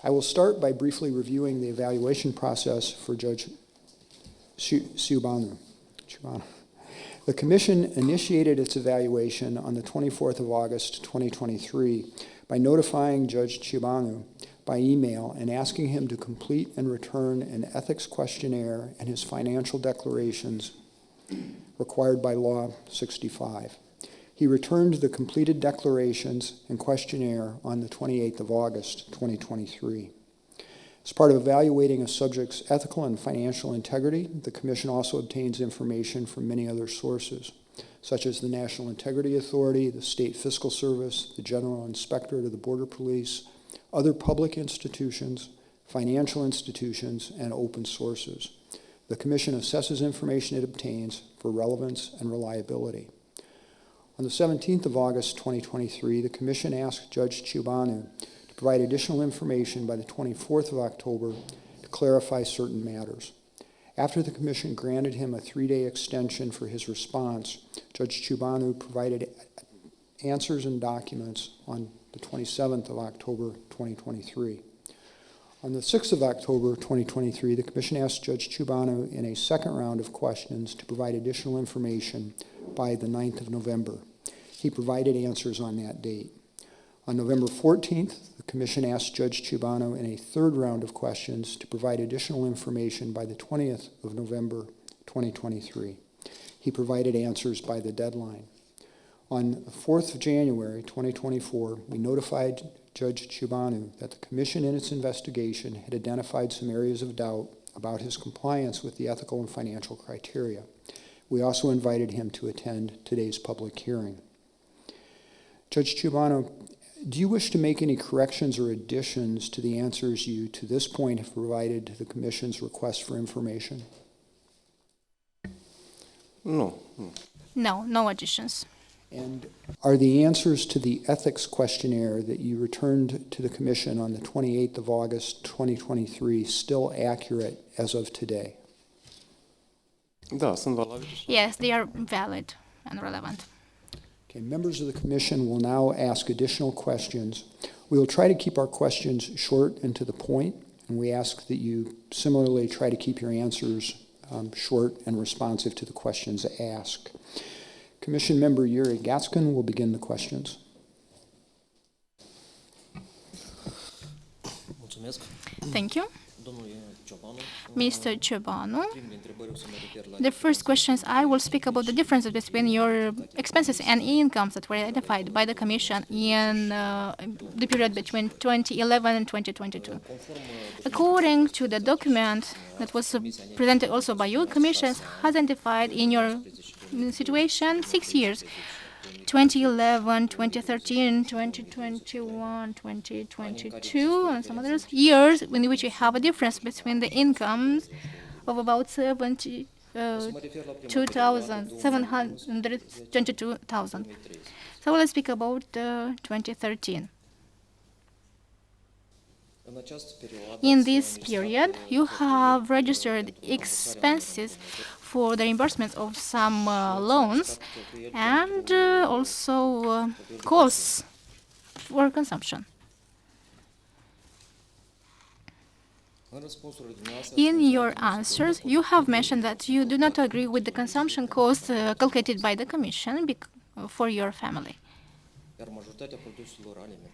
I will start by briefly reviewing the evaluation process for Judge CIOBANU. The Commission initiated its evaluation on the 24th of August, 2023, by notifying Judge CIOBANU by email and asking him to complete and return an ethics questionnaire and his financial declarations required by Law 65. He returned the completed declarations and questionnaire on the 28th of August, 2023. As part of evaluating a subject's ethical and financial integrity, the Commission also obtains information from many other sources, such as the National Integrity Authority, the State Fiscal Service, the General Inspectorate of the Border Police, other public institutions, financial institutions, and open sources. The Commission assesses information it obtains for relevance and reliability. On the 17th of August, 2023, the Commission asked Judge CIOBANU to provide additional information by the 24th of October to clarify certain matters. After the Commission granted him a 3-day extension for his response, Judge CIOBANU provided answers and documents on the 27th of October, 2023. On the 6th of October, 2023, the Commission asked Judge CIOBANU in a second round of questions to provide additional information by the 9th of November. He provided answers on that date. On November 14th, the Commission asked Judge CIOBANU in a third round of questions to provide additional information by the 20th of November, 2023. He provided answers by the deadline. On the 4th of January, 2024, we notified Judge CIOBANU that the Commission in its investigation had identified some areas of doubt about his compliance with the ethical and financial criteria. We also invited him to attend today's public hearing. Judge CIOBANU, do you wish to make any corrections or additions to the answers you to this point have provided to the Commission's request for information? No. No additions. And are the answers to the ethics questionnaire that you returned to the Commission on the 28th of August, 2023 still accurate as of today? Yes, they are valid and relevant. Okay, members of the Commission will now ask additional questions. We will try to keep our questions short and to the point, and we ask that you similarly try to keep your answers short and responsive to the questions asked. Commission member Yuri Gatskin will begin the questions. Thank you. Mr. CIOBANU, the first questions I will speak about the differences between your expenses and incomes that were identified by the Commission in the period between 2011 and 2022. According to the document that was presented also by your Commission, has identified in your situation 6 years, 2011, 2013, 2021, 2022, and some other years in which you have a difference between the incomes of about 722,000. So let's speak about 2013. In this period, you have registered expenses for the reimbursement of some loans and also costs for consumption. In your answers, you have mentioned that you do not agree with the consumption costs calculated by the Commission for your family.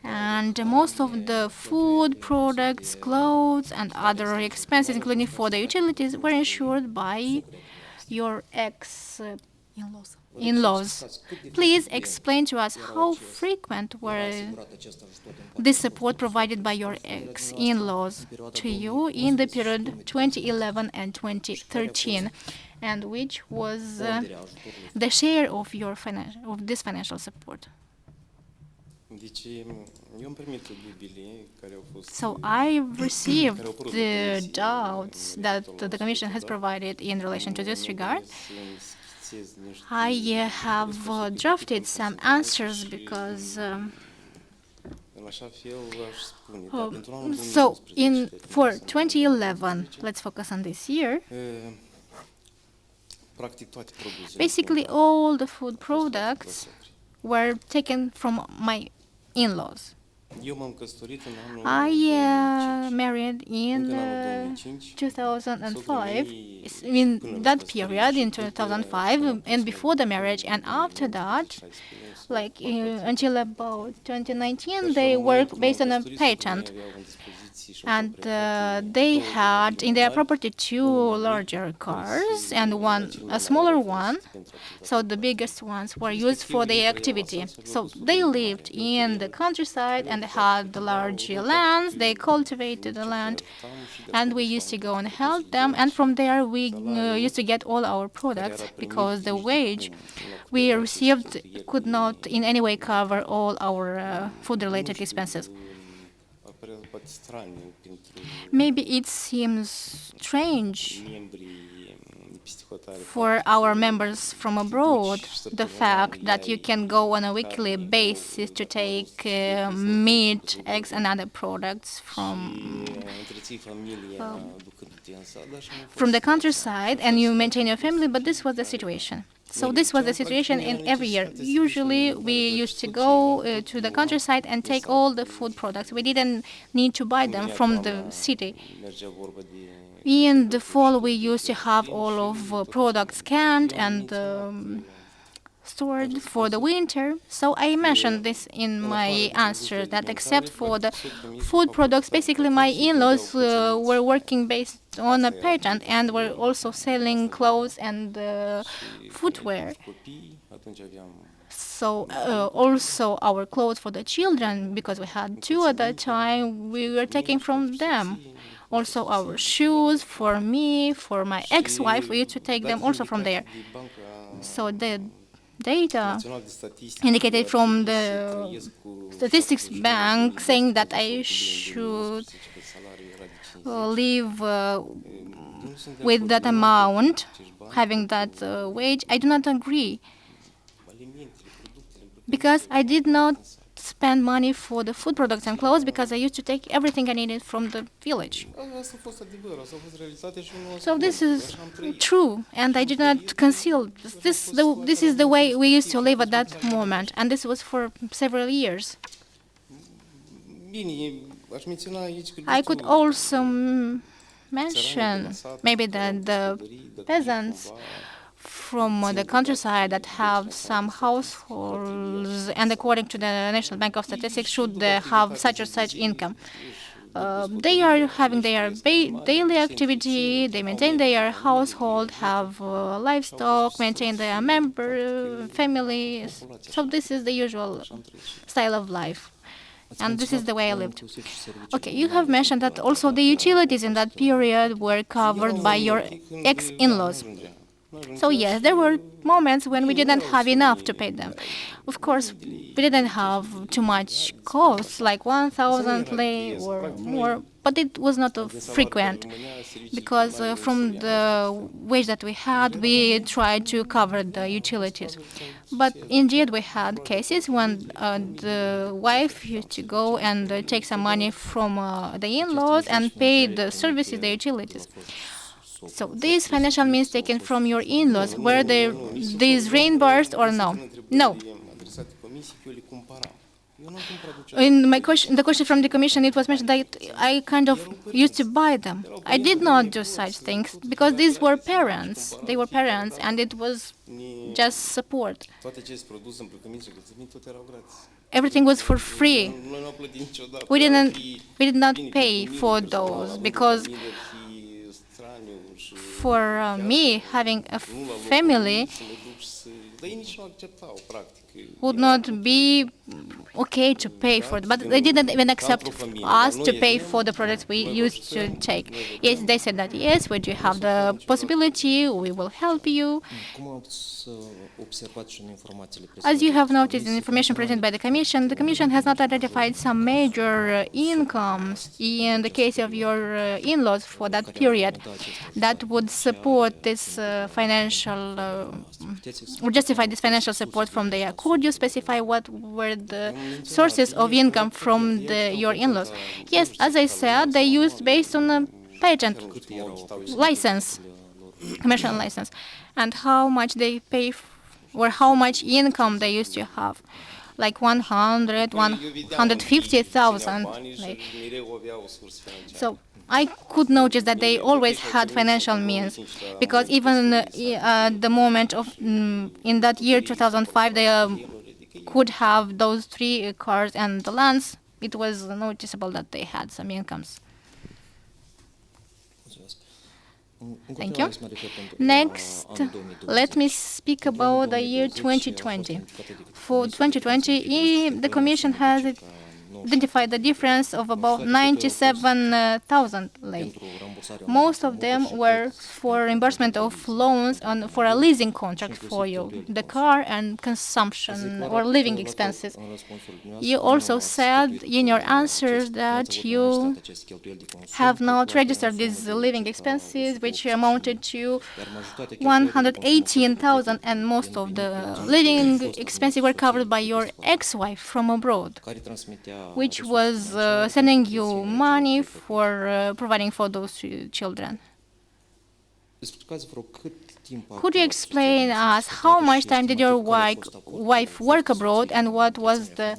And most of the food products, clothes, and other expenses, including for the utilities, were insured by your ex-in-laws. Please explain to us how frequent were this support provided by your ex-in-laws to you in the period 2011 and 2013, and which was the share of your this financial support. So I received the doubts that the Commission has provided in relation to this regard. I have drafted some answers because for 2011, let's focus on this year. Basically, all the food products were taken from my in-laws. I married in 2005, in that period, in 2005, and before the marriage, and after that, like until about 2019, they work based on a patent. And they had in their property 2 larger cars and a smaller one. So the biggest ones were used for their activity. So they lived in the countryside and had large lands. They cultivated the land, and we used to go and help them. And from there, we used to get all our products because the wage we received could not in any way cover all our food-related expenses. Maybe it seems strange for our members from abroad, the fact that you can go on a weekly basis to take meat, eggs, and other products from the countryside, and you maintain your family, but this was the situation. So this was the situation in every year. Usually we used to go to the countryside and take all the food products. We didn't need to buy them from the city. In the fall, we used to have all of products canned and stored for the winter. So I mentioned this in my answer, that except for the food products, basically my in-laws were working based on a patent and were also selling clothes and footwear. So also our clothes for the children, because we had 2 at that time, we were taking from them. Also our shoes for me, for my ex-wife, we used to take them also from there. So the data indicated from the statistics bank saying that I should live with that amount, having that wage, I do not agree, because I did not spend money for the food products and clothes, because I used to take everything I needed from the village. So this is true, and I did not conceal. This is the way we used to live at that moment, and this was for several years. I could also mention maybe that the peasants from the countryside that have some households, and according to the National Bank of Statistics, should have such or such income. They are having their daily activity, they maintain their household, have livestock, maintain their families. So this is the usual style of life. And this is the way I lived. Okay, you have mentioned that also the utilities in that period were covered by your ex-in-laws. So yes, there were moments when we didn't have enough to pay them. Of course, we didn't have too much costs, like 1,000 lei or more, but it was not frequent, because from the wage that we had, we tried to cover the utilities. But indeed, we had cases when the wife used to go and take some money from the in-laws and pay the services, the utilities. So these financial means taken from your in-laws, were these reimbursed or no? No. In the question from the Commission, it was mentioned that I kind of used to buy them. I did not do such things, because these were parents. They were parents, and it was just support. Everything was for free. We did not pay for those, because for me, having a family would not be okay to pay for it. But they didn't even accept us to pay for the products we used to take. Yes, they said that, yes, we do have the possibility, we will help you. As you have noticed in information presented by the Commission has not identified some major incomes in the case of your in-laws for that period that would support this would justify this financial support from there. Could you specify what were the sources of income from your in-laws? Yes, as I said, they used based on a patent license, commercial license, and how much they pay or how much income they used to have. like 100, 150,000 lei. So I could notice that they always had financial means, because even at the moment of in that year 2005, they could have those 3 cars and the lands. It was noticeable that they had some incomes. Thank you. Next, let me speak about the year 2020. For 2020, the Commission has identified the difference of about 97,000 lei. Most of them were for reimbursement of loans and for a leasing contract for you, the car and consumption or living expenses. You also said in your answers that you have not registered these living expenses, which amounted to 118,000, and most of the living expenses were covered by your ex-wife from abroad, which was sending you money for providing for those children. Could you explain us how much time did your wife work abroad, and what was the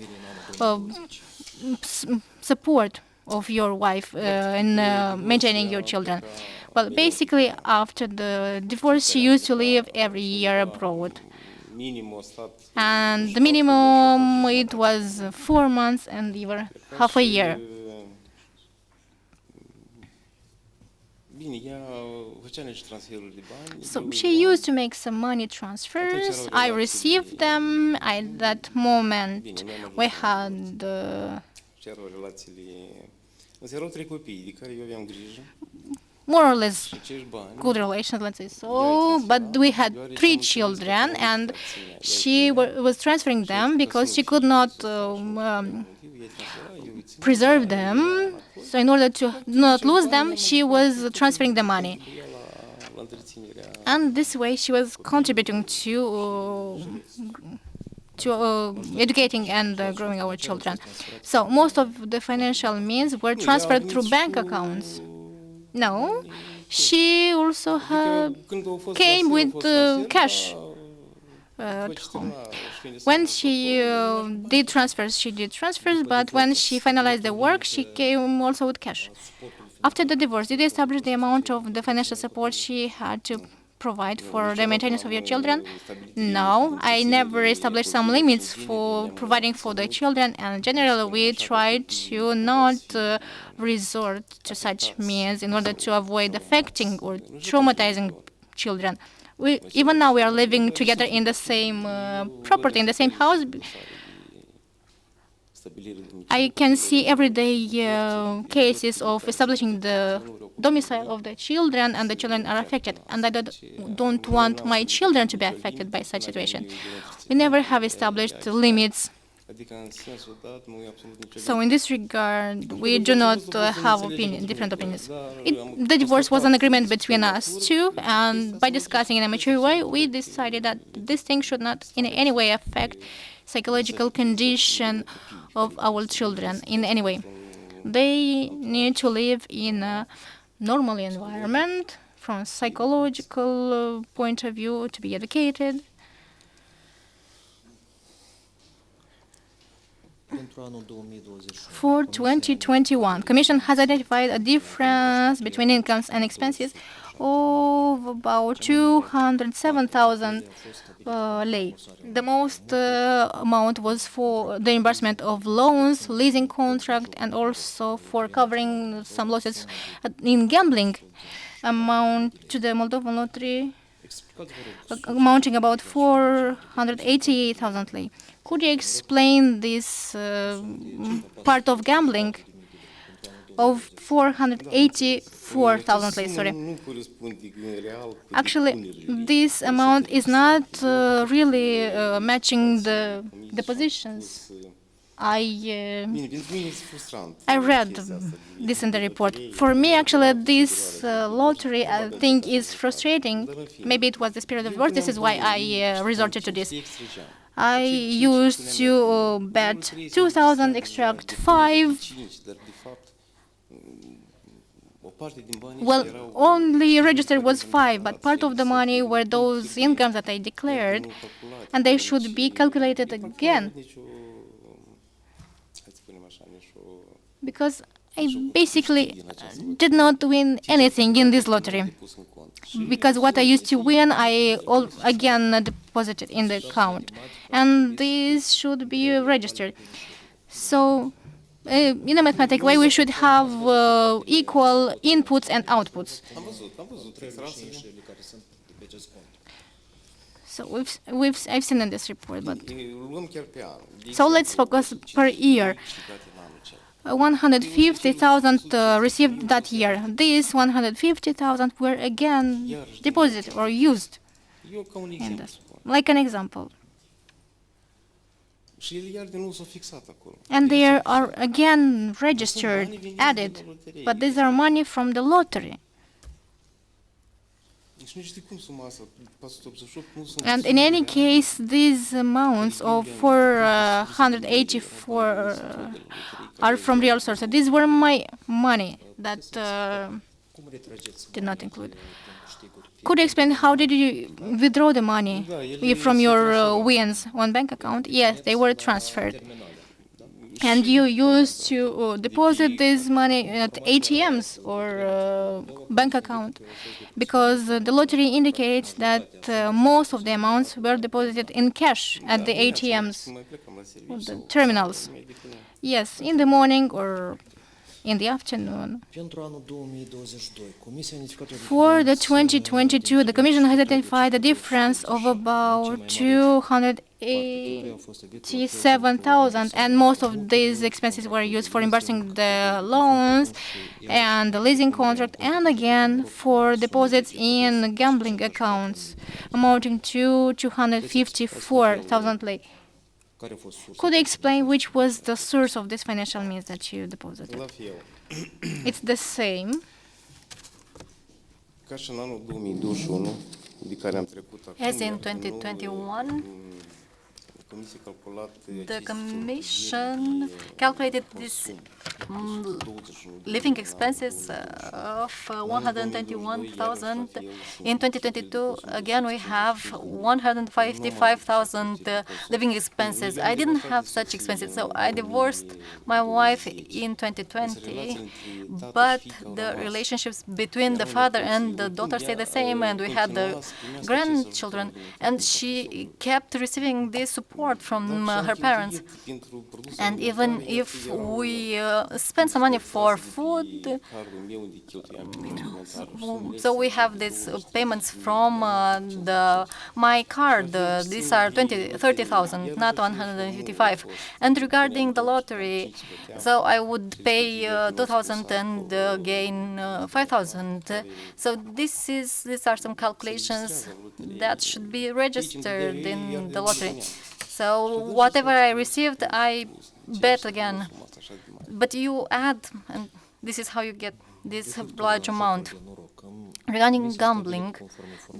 support of your wife in maintaining your children? Well, basically, after the divorce, she used to live every year abroad. And the minimum, it was 4 months and even half a year. So she used to make some money transfers. I received them. At that moment, we had more or less good relations, let's say so. But we had 3 children, and she was transferring them because she could not preserve them. So in order to not lose them, she was transferring the money. And this way she was contributing to educating and growing our children. So most of the financial means were transferred through bank accounts. No, she also came with cash at home. When she did transfers, but when she finalized the work, she came also with cash. After the divorce, did you establish the amount of the financial support she had to provide for the maintenance of your children? No, I never established some limits for providing for the children, and generally we try to not resort to such means in order to avoid affecting or traumatizing children. Even now we are living together in the same property, in the same house. I can see everyday cases of establishing the domicile of the children, and the children are affected. And I don't want my children to be affected by such situation. We never have established limits. So in this regard, we do not have different opinions. The divorce was an agreement between us two, and by discussing in a mature way, we decided that this thing should not in any way affect psychological condition of our children in any way. They need to live in a normal environment from psychological point of view, to be educated. For 2021, Commission has identified a difference between incomes and expenses of about 207,000 lei. The most amount was for the reimbursement of loans, leasing contract, and also for covering some losses in gambling, amount to the Moldovan lottery, amounting about 480,000 lei. Could you explain this part of gambling of 484,000 lei? Sorry. Actually, this amount is not really matching the positions. I read this in the report. For me, actually, this lottery, I think, is frustrating. Maybe it was the spirit of divorce. This is why I resorted to this. I used to bet 2,000, extract 5. Well, only registered was 5, but part of the money were those incomes that I declared, and they should be calculated again. because I basically did not win anything in this lottery. Because what I used to win, I again deposited in the account. And this should be registered. So, in a mathematical way, we should have equal inputs and outputs. So I've seen in this report, but so let's focus per year. 150,000 received that year. These 150,000 were again deposited or used in this, like an example. And they are again registered, added, but these are money from the lottery. And in any case, these amounts of 484 are from real sources. These were my money that did not include. Could you explain how did you withdraw the money from your wins on bank account? Yes, they were transferred. And you used to deposit this money at ATMs or bank account, because the lottery indicates that most of the amounts were deposited in cash at the ATMs, the terminals. Yes, in the morning or in the afternoon. For the 2022, the Commission has identified a difference of about 287,000, and most of these expenses were used for reimbursing the loans and the leasing contract, and again for deposits in gambling accounts amounting to 254,000 lei. Could you explain which was the source of this financial means that you deposited? It's the same. As in 2021, the Commission calculated this living expenses of 121,000. In 2022, again, we have 155,000 living expenses. I didn't have such expenses, so I divorced my wife in 2020, but the relationships between the father and the daughter stayed the same, and we had the grandchildren, and she kept receiving this support from her parents. And even if we spend some money for food, so we have these payments from my card. These are 30,000, not 155. And regarding the lottery, so I would pay 2,000 and gain 5,000. So these are some calculations that should be registered in the lottery. So whatever I received, I bet again. But you add, and this is how you get this large amount. Regarding gambling,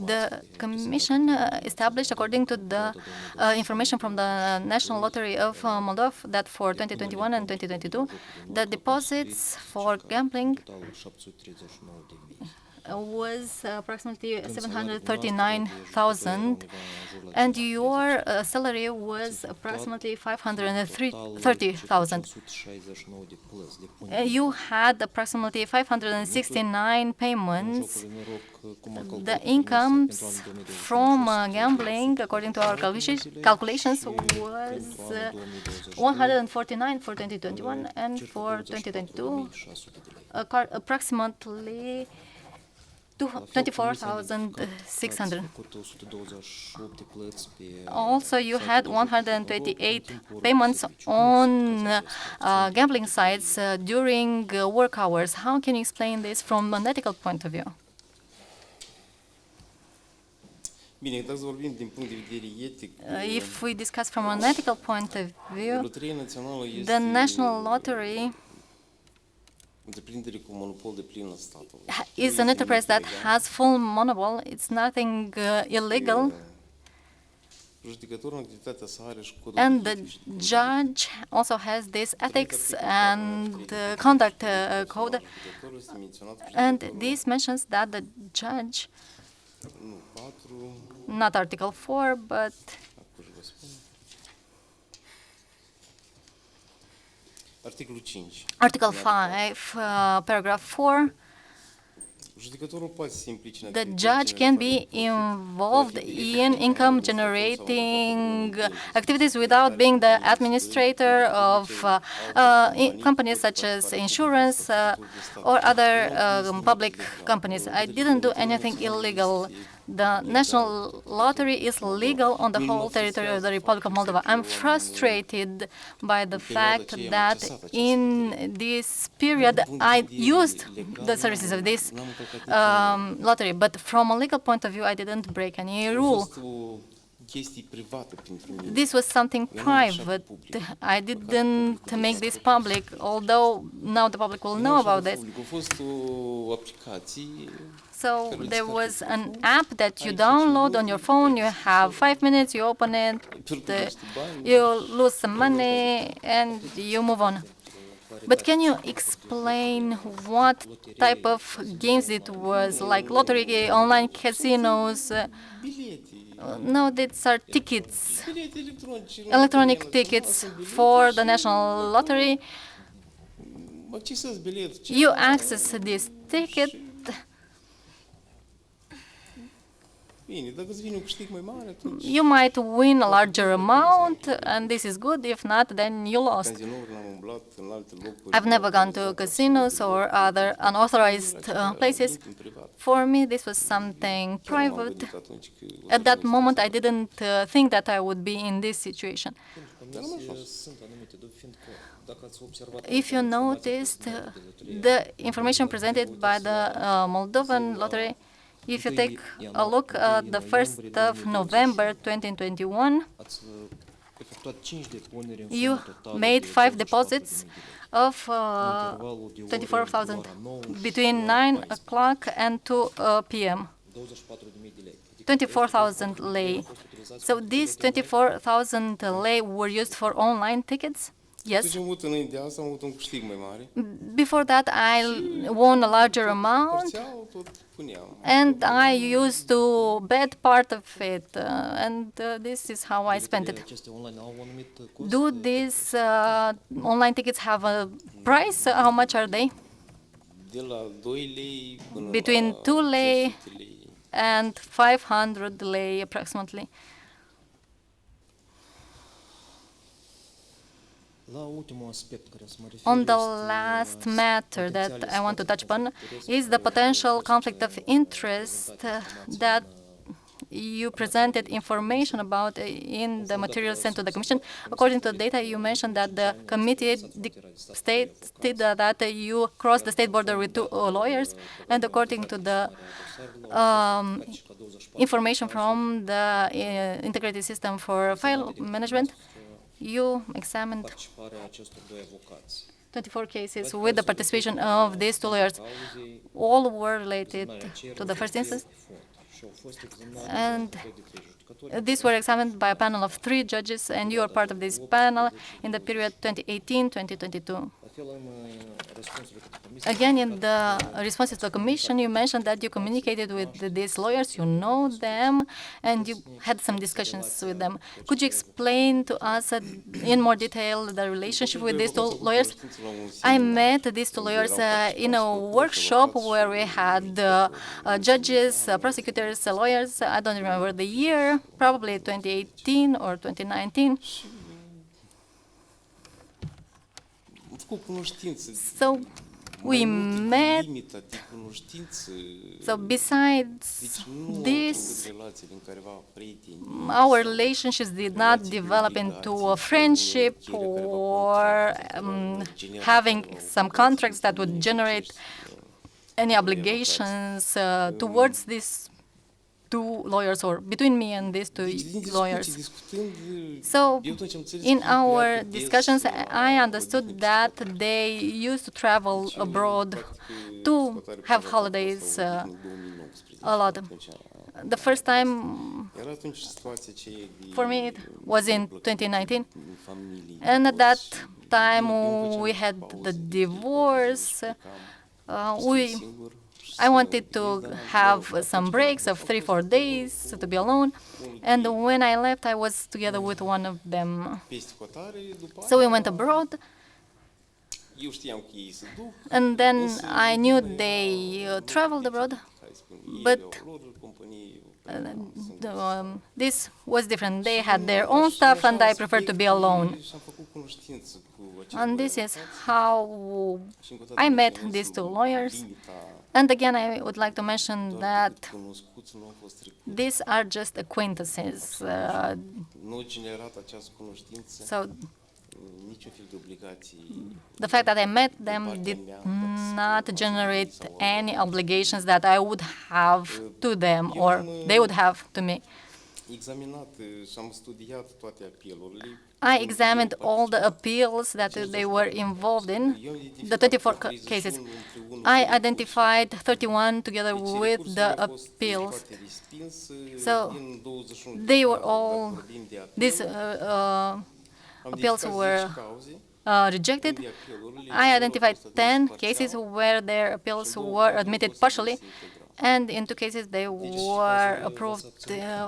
the Commission established, according to the information from the National Lottery of Moldova, that for 2021 and 2022, the deposits for gambling was approximately 739,000, and your salary was approximately 530,000. You had approximately 569 payments. The incomes from gambling, according to our calculations, was 149 for 2021, and for 2022, approximately 24,600. Also, you had 128 payments on gambling sites during work hours. How can you explain this from an ethical point of view? If we discuss from an ethical point of view, the National Lottery is an enterprise that has full monopoly. It's nothing illegal. And the judge also has this ethics and conduct code. And this mentions that the judge, not Article 4, but Article 5, paragraph 4, the judge can be involved in income-generating activities without being the administrator of companies such as insurance or other public companies. I didn't do anything illegal. The national lottery is legal on the whole territory of the Republic of Moldova. I'm frustrated by the fact that in this period I used the services of this lottery, but from a legal point of view, I didn't break any rule. This was something private. I didn't make this public, although now the public will know about this. So there was an app that you download on your phone, you have 5 minutes, you open it, you lose some money, and you move on. But can you explain what type of games it was, like lottery, online casinos? No, these are tickets, electronic tickets for the national lottery. You access this ticket. You might win a larger amount, and this is good. If not, then you lost. I've never gone to casinos or other unauthorized places. For me, this was something private. At that moment, I didn't think that I would be in this situation. If you noticed, the information presented by the Moldovan lottery, if you take a look at the 1st of November 2021, you made 5 deposits of 24,000 between 9 o'clock and 2 p.m. 24,000 lei. So these 24,000 lei were used for online tickets? Yes. Before that, I won a larger amount, and I used to bet part of it, and this is how I spent it. Do these online tickets have a price? How much are they? Between 2 lei and 500 lei approximately. On the last matter that I want to touch upon is the potential conflict of interest that you presented information about in the material sent to the Commission. According to the data, you mentioned that the committee stated that you crossed the state border with 2 lawyers, and according to the information from the integrated system for file management, you examined 24 cases with the participation of these 2 lawyers. All were related to the first instance, and these were examined by a panel of 3 judges, and you are part of this panel in the period 2018-2022. Again, in the responses to the Commission, you mentioned that you communicated with these lawyers, you know them, and you had some discussions with them. Could you explain to us in more detail the relationship with these 2 lawyers? I met these 2 lawyers in a workshop where we had judges, prosecutors, lawyers. I don't remember the year, probably 2018 or 2019. So we met. So besides this, our relationships did not develop into a friendship or having some contracts that would generate any obligations towards these 2 lawyers or between me and these 2 lawyers. So in our discussions, I understood that they used to travel abroad to have holidays a lot. The first time for me it was in 2019, and at that time we had the divorce. I wanted to have some breaks of 3-4 days to be alone, and when I left, I was together with one of them. So we went abroad, And then I knew they traveled abroad, but this was different. They had their own stuff, and I preferred to be alone. And this is how I met these two lawyers. And again, I would like to mention that these are just acquaintances. So the fact that I met them did not generate any obligations that I would have to them or they would have to me. I examined all the appeals that they were involved in, the 24 cases. I identified 31 together with the appeals. So they were all, these appeals were rejected. I identified 10 cases where their appeals were admitted partially, and in 2 cases they were approved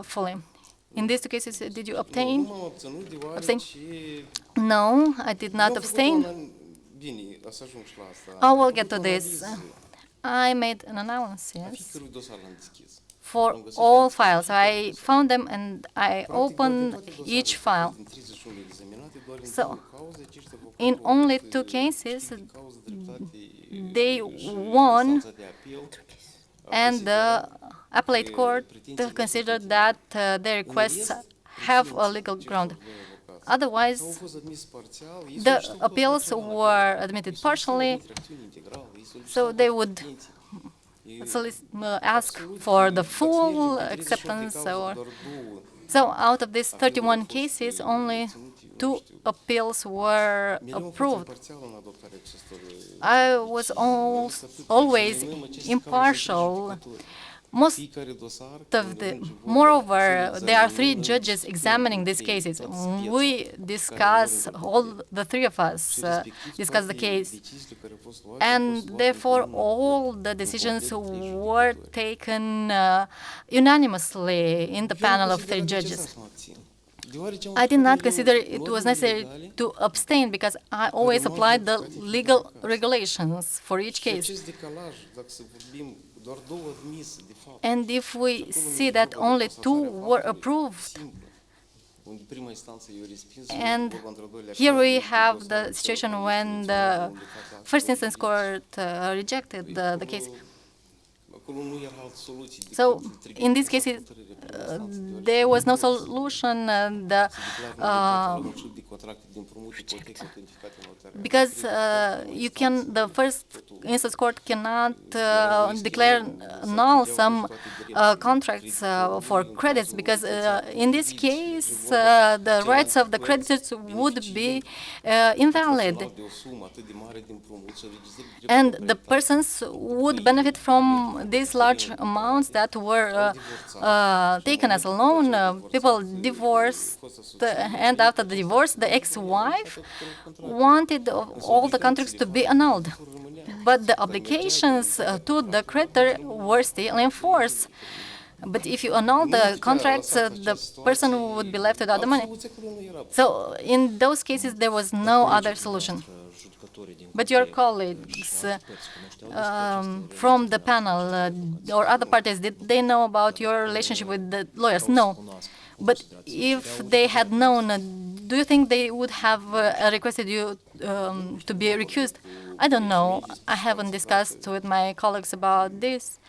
fully. In these 2 cases, did you abstain? No, I did not abstain. I will get to this. I made an analysis for all files. I found them and I opened each file. So, in only 2 cases, they won, and the appellate court considered that their requests have a legal ground. Otherwise, the appeals were admitted partially, so they would ask for the full acceptance. So out of these 31 cases, only 2 appeals were approved. I was always impartial. Moreover, there are 3 judges examining these cases. We discuss, all the 3 of us discuss the case, and therefore all the decisions were taken unanimously in the panel of 3 judges. I did not consider it was necessary to abstain because I always applied the legal regulations for each case. And if we see that only 2 were approved, and here we have the situation when the first instance court rejected the case. So, in this case, there was no solution. Because the first instance court cannot declare null some contracts for credits, because in this case, the rights of the creditors would be invalid, and the persons would benefit from these large amounts that were taken as a loan. People divorced, and after the divorce, the ex-wife wanted all the contracts to be annulled, but the obligations to the creditor were still in force. But if you annul the contracts, the person would be left without the money. So in those cases, there was no other solution. But your colleagues from the panel or other parties, did they know about your relationship with the lawyers? No. But if they had known, do you think they would have requested you to be recused? I don't know. I haven't discussed with my colleagues about this.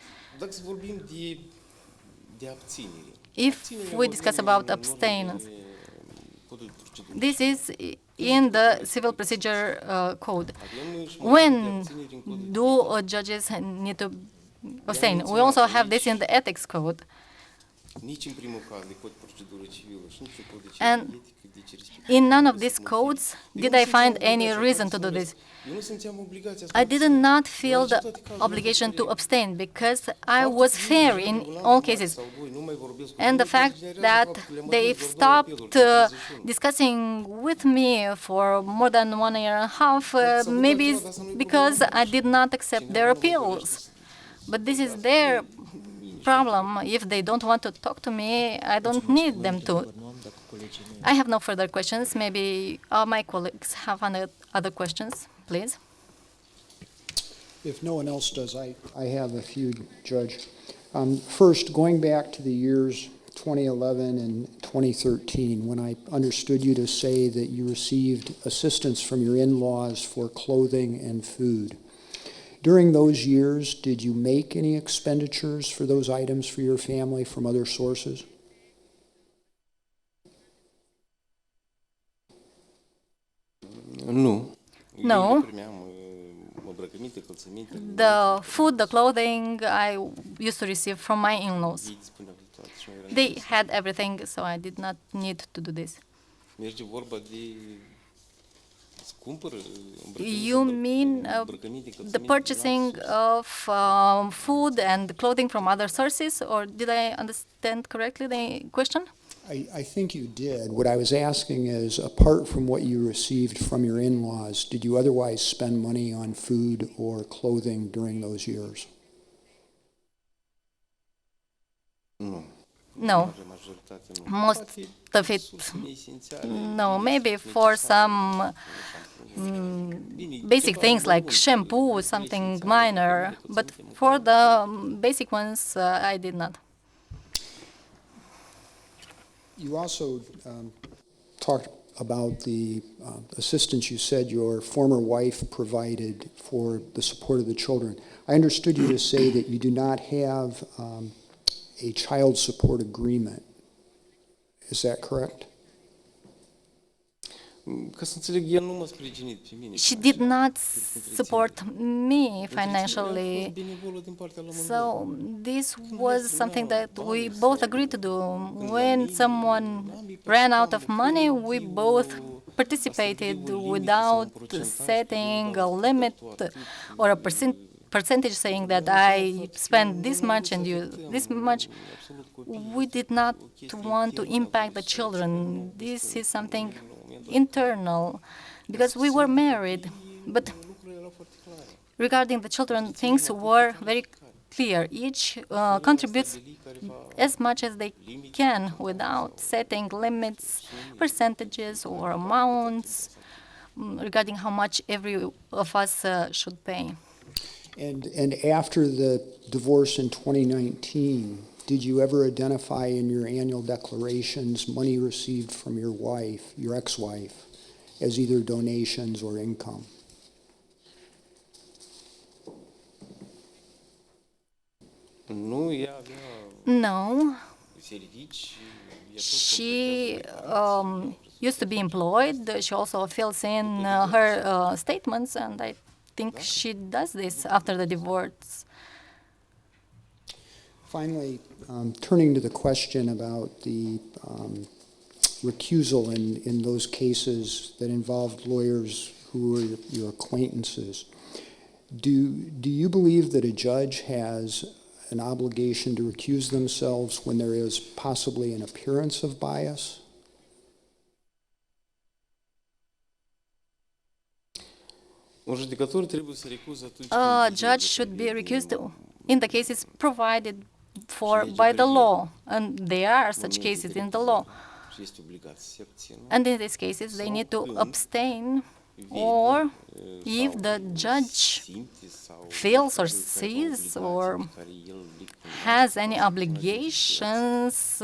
If we discuss about abstinence, this is in the Civil Procedure Code. When do judges need to abstain? We also have this in the Ethics Code. And in none of these codes did I find any reason to do this. I did not feel the obligation to abstain because I was fair in all cases. And the fact that they've stopped discussing with me for more than 1 year and a half, maybe it's because I did not accept their appeals. But this is their problem. If they don't want to talk to me, I don't need them to. I have no further questions. Maybe my colleagues have other questions, please. If no one else does, I have a few, Judge. First, going back to the years 2011 and 2013, when I understood you to say that you received assistance from your in-laws for clothing and food. During those years, did you make any expenditures for those items for your family from other sources? No. The food, the clothing I used to receive from my in-laws. They had everything, so I did not need to do this. You mean the purchasing of food and clothing from other sources, or did I understand correctly the question? I think you did. What I was asking is, apart from what you received from your in-laws, did you otherwise spend money on food or clothing during those years? No. Most of it, no. Maybe for some basic things like shampoo, something minor, but for the basic ones, I did not. You also talked about the assistance you said your former wife provided for the support of the children. I understood you to say that you do not have a child support agreement. Is that correct? She did not support me financially. So this was something that we both agreed to do. When someone ran out of money, we both participated without setting a limit or a percentage saying that I spend this much and you this much. We did not want to impact the children. This is something internal, because we were married, but regarding the children, things were very clear. Each contributes as much as they can without setting limits, percentages, or amounts regarding how much every of us should pay. And after the divorce in 2019, did you ever identify in your annual declarations money received from your wife, your ex-wife, as either donations or income? No. She used to be employed. She also fills in her statements, and I think she does this after the divorce. Finally, turning to the question about the recusal in those cases that involved lawyers who were your acquaintances, do you believe that a judge has an obligation to recuse themselves when there is possibly an appearance of bias? A judge should be recused in the cases provided for by the law, and there are such cases in the law. And in these cases, they need to abstain, or if the judge feels or sees or has any obligations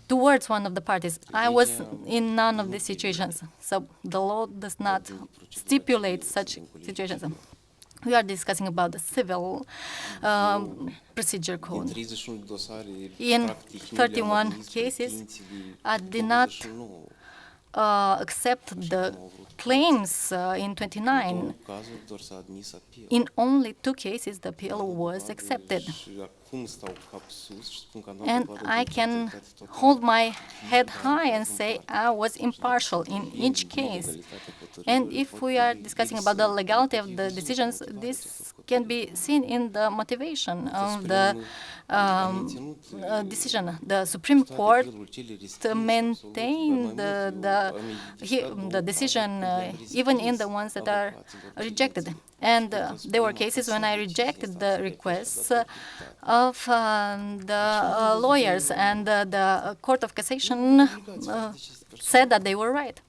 towards one of the parties. I was in none of these situations, so the law does not stipulate such situations. We are discussing about the civil procedure code. In 31 cases, I did not accept the claims in 29. In only 2 cases, the appeal was accepted. And I can hold my head high and say I was impartial in each case. And if we are discussing about the legality of the decisions, this can be seen in the motivation of the decision. The Supreme Court maintained the decision even in the ones that are rejected. And there were cases when I rejected the requests of the lawyers, and the Court of Cassation said that they were right.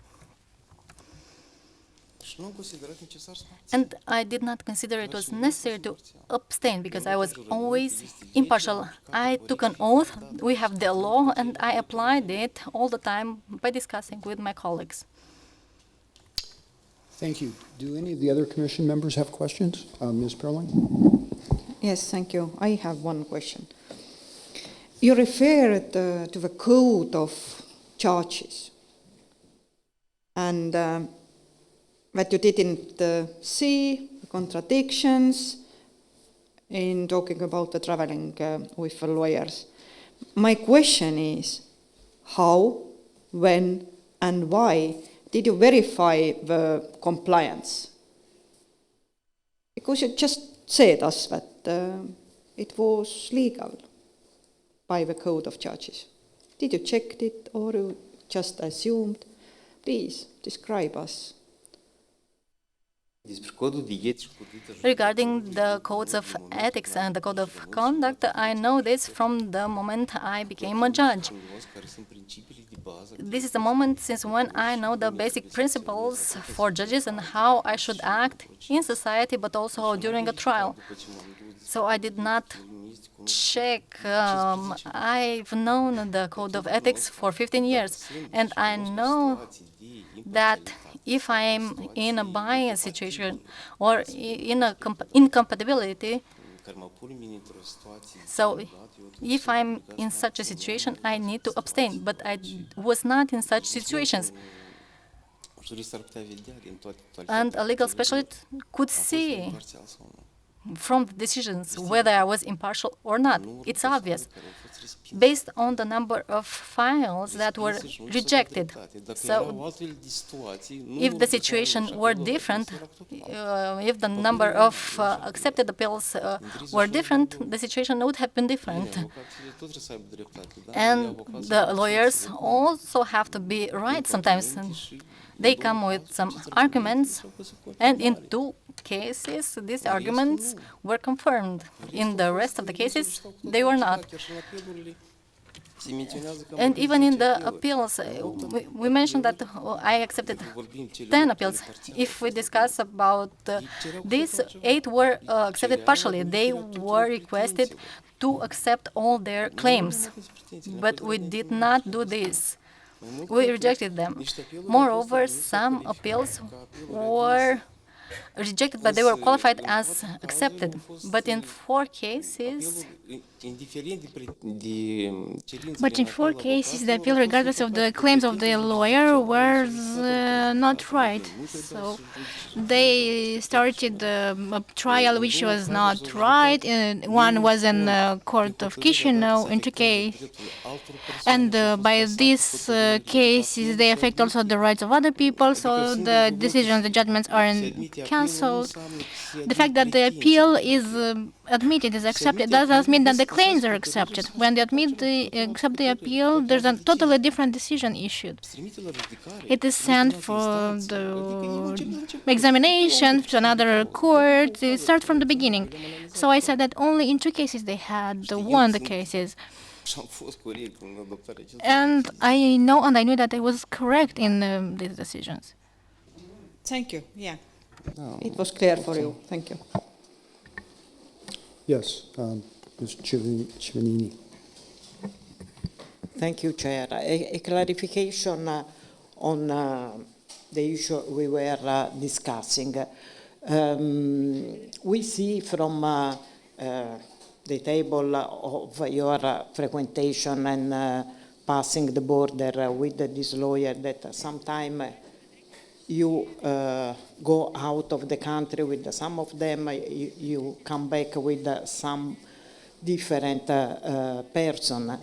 And I did not consider it was necessary to abstain because I was always impartial. I took an oath, we have the law, and I applied it all the time by discussing with my colleagues. Thank you. Do any of the other commission members have questions? Ms. Perling? Yes, thank you. I have one question. You referred to the code of charges and that you didn't see contradictions in talking about the traveling with the lawyers. My question is, how, when, and why did you verify the compliance? Because you just said us that it was legal by the code of charges. Did you check it or you just assumed? Please describe us. Regarding the codes of ethics and the code of conduct, I know this from the moment I became a judge. This is the moment since when I know the basic principles for judges and how I should act in society, but also during a trial. So I did not check. I've known the code of ethics for 15 years, and I know that if I'm in a bias situation or in a incompatibility, so if I'm in such a situation, I need to abstain. But I was not in such situations. And a legal specialist could see from the decisions whether I was impartial or not. It's obvious. Based on the number of files that were rejected. So if the situation were different, if the number of accepted appeals were different, the situation would have been different. And the lawyers also have to be right sometimes. They come with some arguments, and in 2 cases, these arguments were confirmed. In the rest of the cases, they were not. And even in the appeals, we mentioned that I accepted 10 appeals. If we discuss about these, 8 were accepted partially. They were requested to accept all their claims, but we did not do this. We rejected them. Moreover, some appeals were rejected, but they were qualified as accepted. But in 4 cases, the appeal, regardless of the claims of the lawyer, was not right. So they started a trial which was not right. One was in the court of Chisinau in 2 cases. And by these cases, they affect also the rights of other people. So the decisions, the judgments are cancelled. The fact that the appeal is admitted, is accepted, does not mean that the claims are accepted. When they accept the appeal, there's a totally different decision issued. It is sent for the examination to another court. It starts from the beginning. So I said that only in 2 cases they had won the cases. And I know and I knew that I was correct in these decisions. Thank you. Yeah. It was clear for you. Thank you. Yes, Ms. Civanini. Thank you, Chair. A clarification on the issue we were discussing. We see from the table of your frequentation and passing the border with this lawyer that sometime you go out of the country with some of them, you come back with some different person.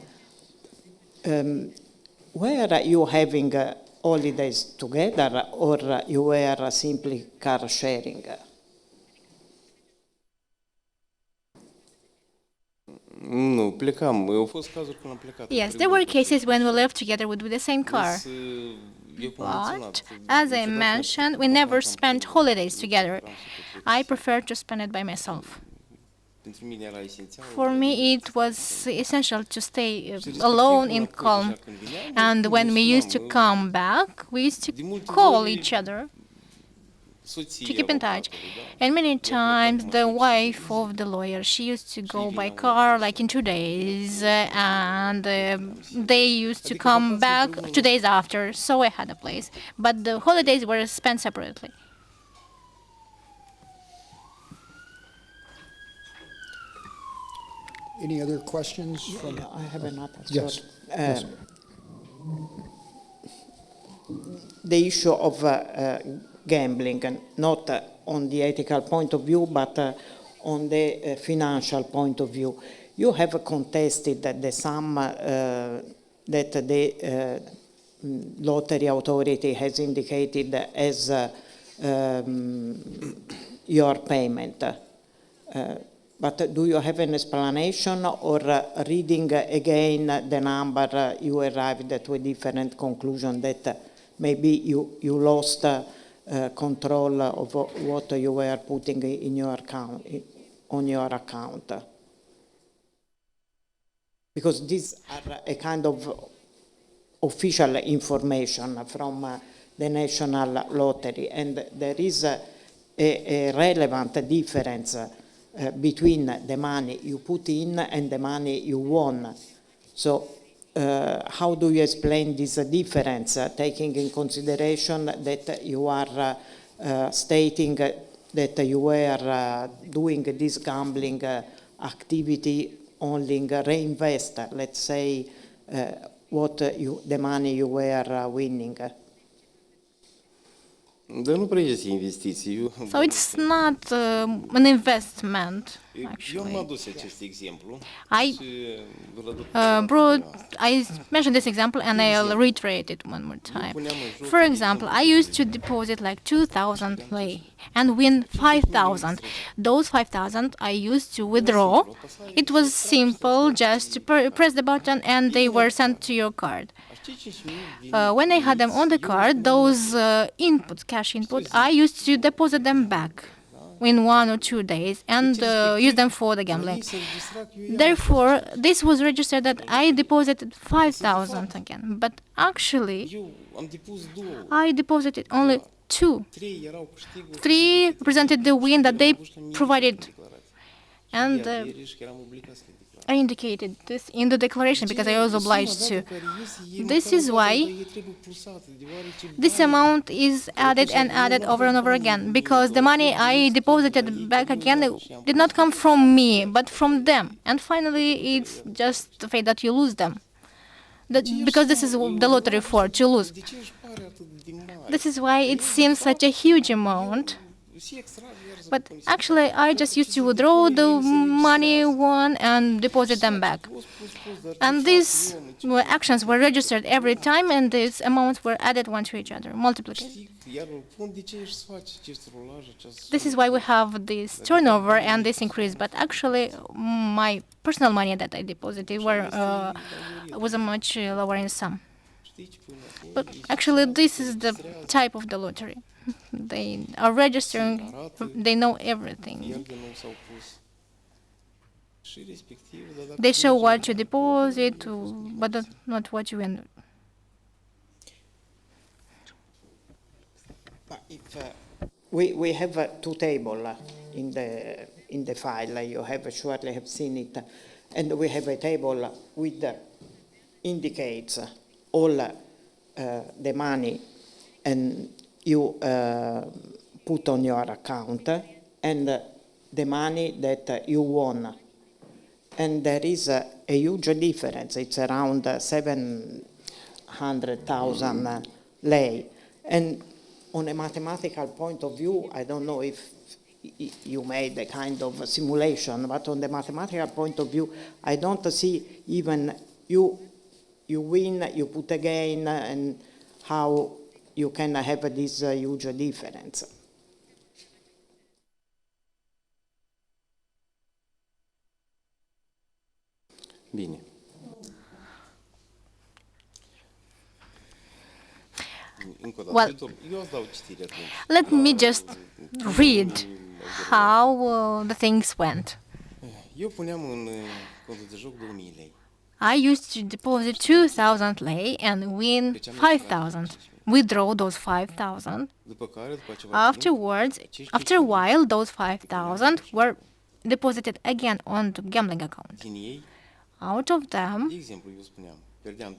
Were you having holidays together or you were simply car sharing? Yes, there were cases when we left together with the same car. But, as I mentioned, we never spent holidays together. I prefer to spend it by myself. For me, it was essential to stay alone in calm. And when we used to come back, we used to call each other. to keep in touch. And many times the wife of the lawyer, she used to go by car like in 2 days, and they used to come back 2 days after, so I had a place. But the holidays were spent separately. Any other questions from? I have another. Yes. Yes. The issue of gambling, and not on the ethical point of view, but on the financial point of view. You have contested the sum that the lottery authority has indicated as your payment. But do you have an explanation, or reading again the number, you arrived to a different conclusion that maybe you lost control of what you were putting in your account, on your account? Because these are a kind of official information from the National Lottery, and there is a relevant difference between the money you put in and the money you won. So how do you explain this difference, taking in consideration that you are stating that you were doing this gambling activity only in reinvest, let's say, the money you were winning? So it's not an investment, actually. I mentioned this example and I'll reiterate it one more time. For example, I used to deposit like 2,000 lei and win 5,000. Those 5,000 I used to withdraw. It was simple, just to press the button and they were sent to your card. When I had them on the card, those cash input, I used to deposit them back in 1 or 2 days and use them for the gambling. Therefore, this was registered that I deposited 5,000 again, but actually, I deposited only 2. 3 represented the win that they provided, and I indicated this in the declaration because I was obliged to. This is why this amount is added and added over and over again, because the money I deposited back again did not come from me, but from them. And finally, it's just the fate that you lose them. Because this is the lottery for, to lose. This is why it seems such a huge amount. But actually, I just used to withdraw the money won and deposit them back. And these actions were registered every time, and these amounts were added one to each other, multiplied. This is why we have this turnover and this increase. But actually, my personal money that I deposited was a much lower in sum. But actually, this is the type of the lottery. They are registering, they know everything. They show what you deposit, but not what you win. But if we have 2 tables in the file, you have surely have seen it, and we have a table with indicates all the money and you put on your account and the money that you won. And there is a huge difference. It's around 700,000 lei. And on a mathematical point of view, I don't know if you made a kind of simulation, but on the mathematical point of view, I don't see even you win, you put again, and how you can have this huge difference. Bine. Well, let me just read how the things went. I used to deposit 2,000 lei and win 5,000. withdraw those 5,000. Afterwards, after a while, those 5,000 were deposited again on the gambling account. Out of them,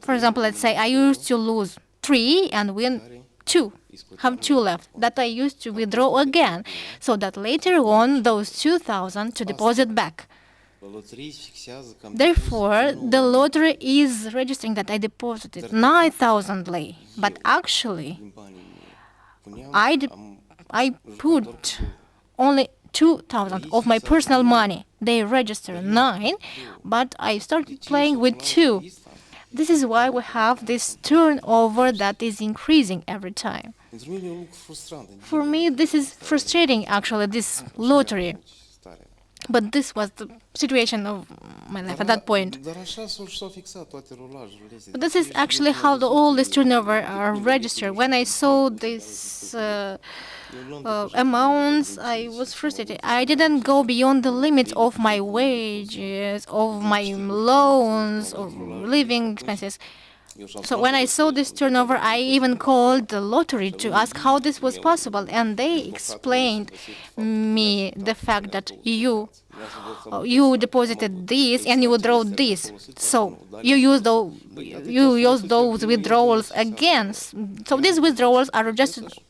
for example, let's say I used to lose 3 and win 2, have 2 left, that I used to withdraw again, so that later on those 2,000 to deposit back. Therefore, the lottery is registering that I deposited 9,000 lei, but actually I put only 2,000 of my personal money. They register 9, but I started playing with 2. This is why we have this turnover that is increasing every time. For me, this is frustrating, actually, this lottery. But this was the situation of my life at that point. But this is actually how all this turnover are registered. When I saw these amounts, I was frustrated. I didn't go beyond the limits of my wages, of my loans, or living expenses. So when I saw this turnover, I even called the lottery to ask how this was possible, and they explained me the fact that you deposited this and you withdraw this, so you use those withdrawals again. So these withdrawals are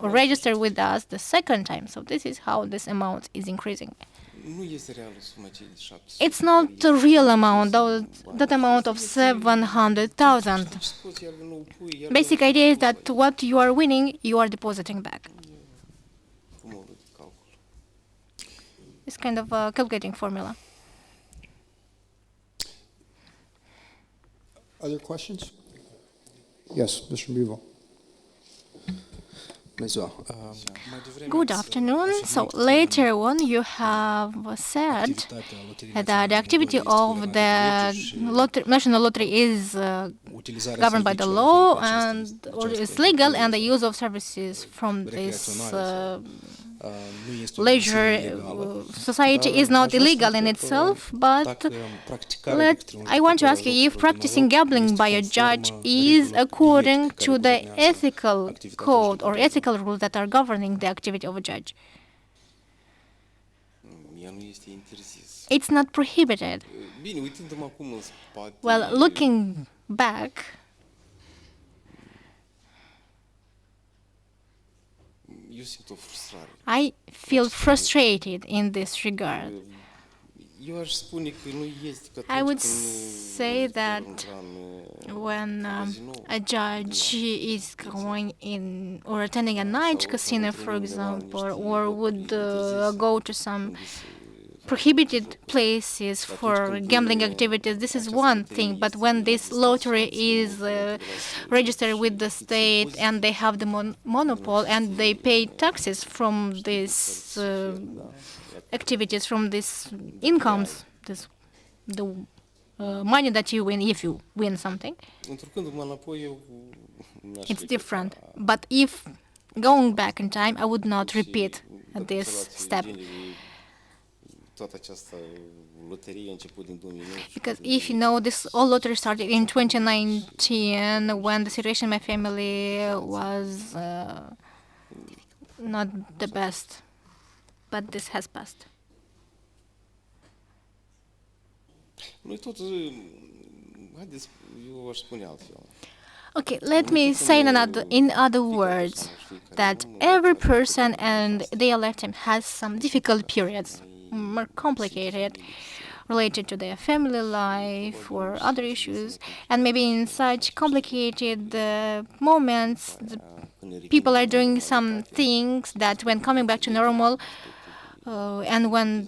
registered with us the second time. So this is how this amount is increasing. It's not the real amount, that amount of 700,000. Basic idea is that what you are winning, you are depositing back. It's kind of a calculating formula. Other questions? Yes, Mr. Bevel. Good afternoon. So later on, you have said that the activity of the national lottery is governed by the law or is legal, and the use of services from this leisure society is not illegal in itself. But I want to ask you if practicing gambling by a judge is according to the ethical code or ethical rules that are governing the activity of a judge. It's not prohibited. Well, looking back, I feel frustrated in this regard. I would say that when a judge is going in or attending a night casino, for example, or would go to some prohibited places for gambling activities, this is one thing. But when this lottery is registered with the state and they have the monopoly and they pay taxes from these activities, from these incomes, the money that you win if you win something, it's different. But if going back in time, I would not repeat this step. Because if you know, this all lottery started in 2019 when the situation in my family was not the best, but this has passed. Okay, let me say in other words that every person and their lifetime has some difficult periods, more complicated, related to their family life or other issues, and maybe in such complicated moments, people are doing some things that when coming back to normal and when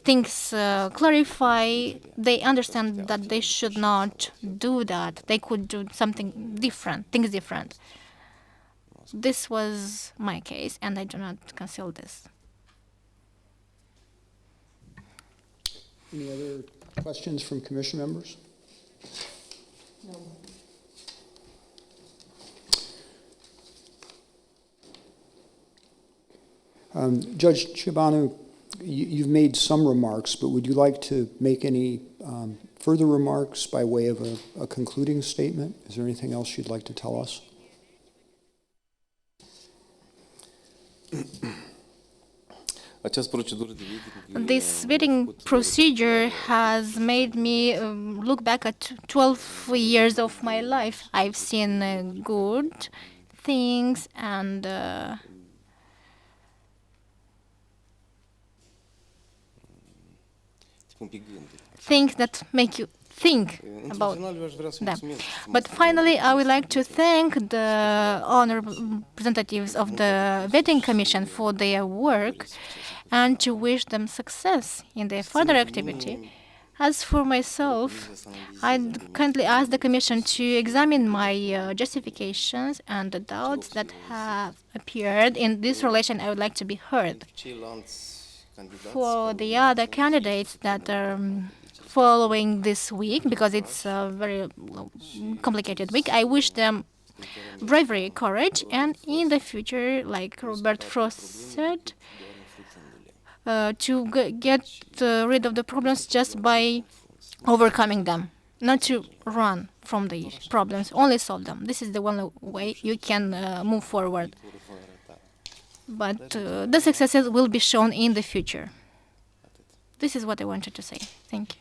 things clarify, they understand that they should not do that. They could do something different, things different. This was my case, and I do not conceal this. Any other questions from commission members? No. Judge CIOBANU, you've made some remarks, but would you like to make any further remarks by way of a concluding statement? Is there anything else you'd like to tell us? This vetting procedure has made me look back at 12 years of my life. I've seen good things and things that make you think about them. But finally, I would like to thank the honorable representatives of the vetting commission for their work and to wish them success in their further activity. As for myself, I'd kindly ask the Commission to examine my justifications and the doubts that have appeared in this relation. I would like to be heard. For the other candidates that are following this week, because it's a very complicated week, I wish them bravery, courage, and in the future, like Robert Frost said, to get rid of the problems just by overcoming them, not to run from the problems, only solve them. This is the one way you can move forward. But the successes will be shown in the future. This is what I wanted to say. Thank you.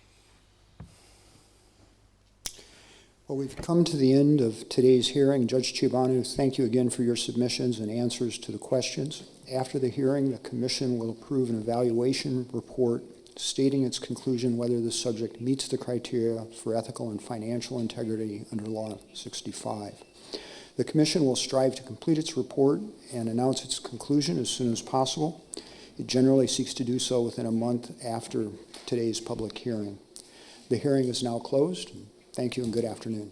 Well, we've come to the end of today's hearing. Judge CIOBANU, thank you again for your submissions and answers to the questions. After the hearing, the Commission will approve an evaluation report stating its conclusion whether the subject meets the criteria for ethical and financial integrity under Law 65. The Commission will strive to complete its report and announce its conclusion as soon as possible. It generally seeks to do so within a month after today's public hearing. The hearing is now closed. Thank you and good afternoon.